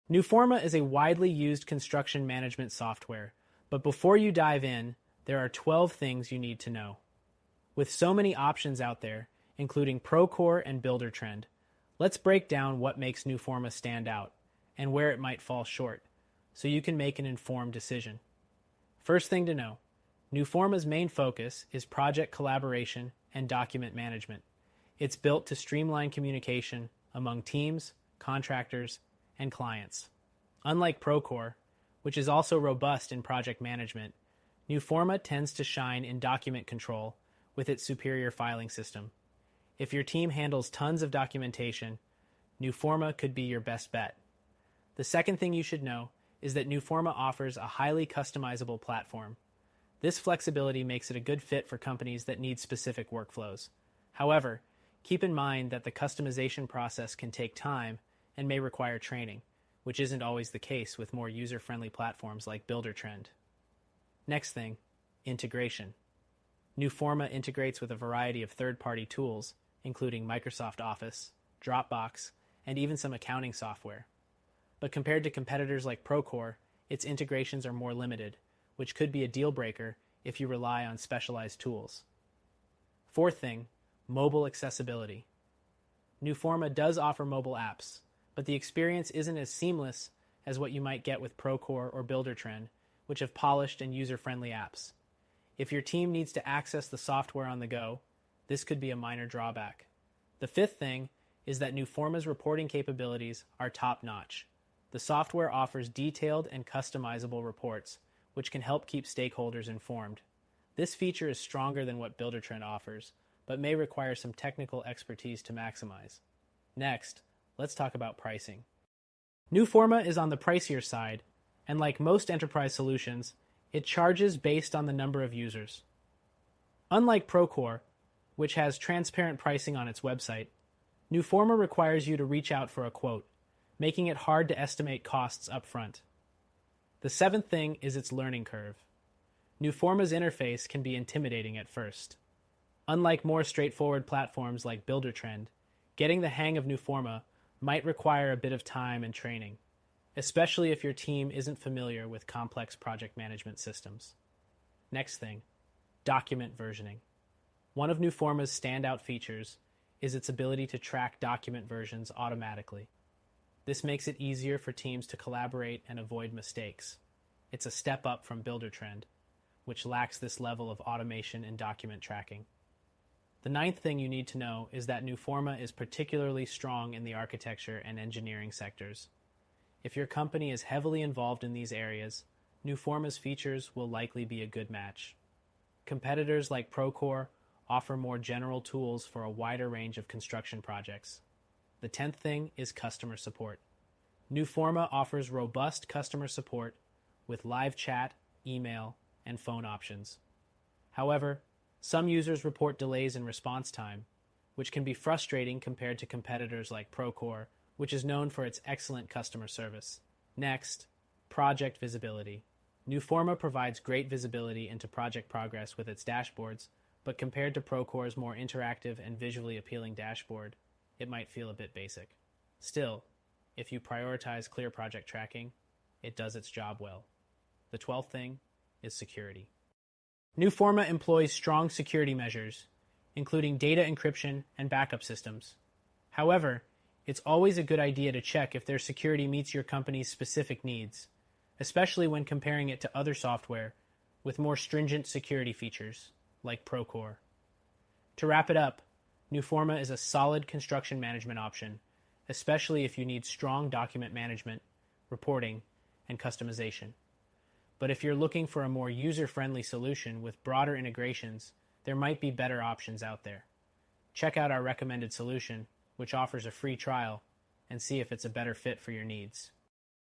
Newforma is a widely used construction management software, but before you dive in, there are 12 things you need to know. With so many options out there, including Procore and Buildertrend, let's break down what makes Newforma stand out and where it might fall short, so you can make an informed decision. First thing to know, Newforma's main focus is project collaboration and document management. It's built to streamline communication among teams, contractors, and clients. Unlike Procore, which is also robust in project management, Newforma tends to shine in document control with its superior filing system. If your team handles tons of documentation, Newforma could be your best bet. The second thing you should know is that Newforma offers a highly customizable platform. This flexibility makes it a good fit for companies that need specific workflows. However, keep in mind that the customization process can take time and may require training, which isn't always the case with more user-friendly platforms like Buildertrend. Next thing, integration. Newforma integrates with a variety of third-party tools, including Microsoft Office, Dropbox, and even some accounting software. But compared to competitors like Procore, its integrations are more limited, which could be a deal breaker if you rely on specialized tools. Fourth thing, mobile accessibility. Newforma does offer mobile apps, but the experience isn't as seamless as what you might get with Procore or Buildertrend, which have polished and user-friendly apps. If your team needs to access the software on the go, this could be a minor drawback. The fifth thing is that Newforma's reporting capabilities are top-notch. The software offers detailed and customizable reports, which can help keep stakeholders informed. This feature is stronger than what Buildertrend offers, but may require some technical expertise to maximize. Next, let's talk about pricing. Newforma is on the pricier side, and like most enterprise solutions, it charges based on the number of users. Unlike Procore, which has transparent pricing on its website, Newforma requires you to reach out for a quote, making it hard to estimate costs up front. The seventh thing is its learning curve. Newforma's interface can be intimidating at first. Unlike more straightforward platforms like Buildertrend, getting the hang of Newforma might require a bit of time and training, especially if your team isn't familiar with complex project management systems. Next thing, document versioning. One of Newforma's standout features is its ability to track document versions automatically. This makes it easier for teams to collaborate and avoid mistakes. It's a step up from Buildertrend, which lacks this level of automation and document tracking. The ninth thing you need to know is that Newforma is particularly strong in the architecture and engineering sectors. If your company is heavily involved in these areas, Newforma's features will likely be a good match. Competitors like Procore offer more general tools for a wider range of construction projects. The 10th thing is customer support. Newforma offers robust customer support with live chat, email, and phone options. However, some users report delays in response time, which can be frustrating compared to competitors like Procore, which is known for its excellent customer service. Next, project visibility. Newforma provides great visibility into project progress with its dashboards, but compared to Procore's more interactive and visually appealing dashboard, it might feel a bit basic. Still, if you prioritize clear project tracking, it does its job well. The 12th thing is security. Newforma employs strong security measures, including data encryption and backup systems. However, it's always a good idea to check if their security meets your company's specific needs, especially when comparing it to other software with more stringent security features, like Procore. To wrap it up, Newforma is a solid construction management option, especially if you need strong document management, reporting, and customization. But if you're looking for a more user-friendly solution with broader integrations, there might be better options out there. Check out our recommended solution, which offers a free trial, and see if it's a better fit for your needs.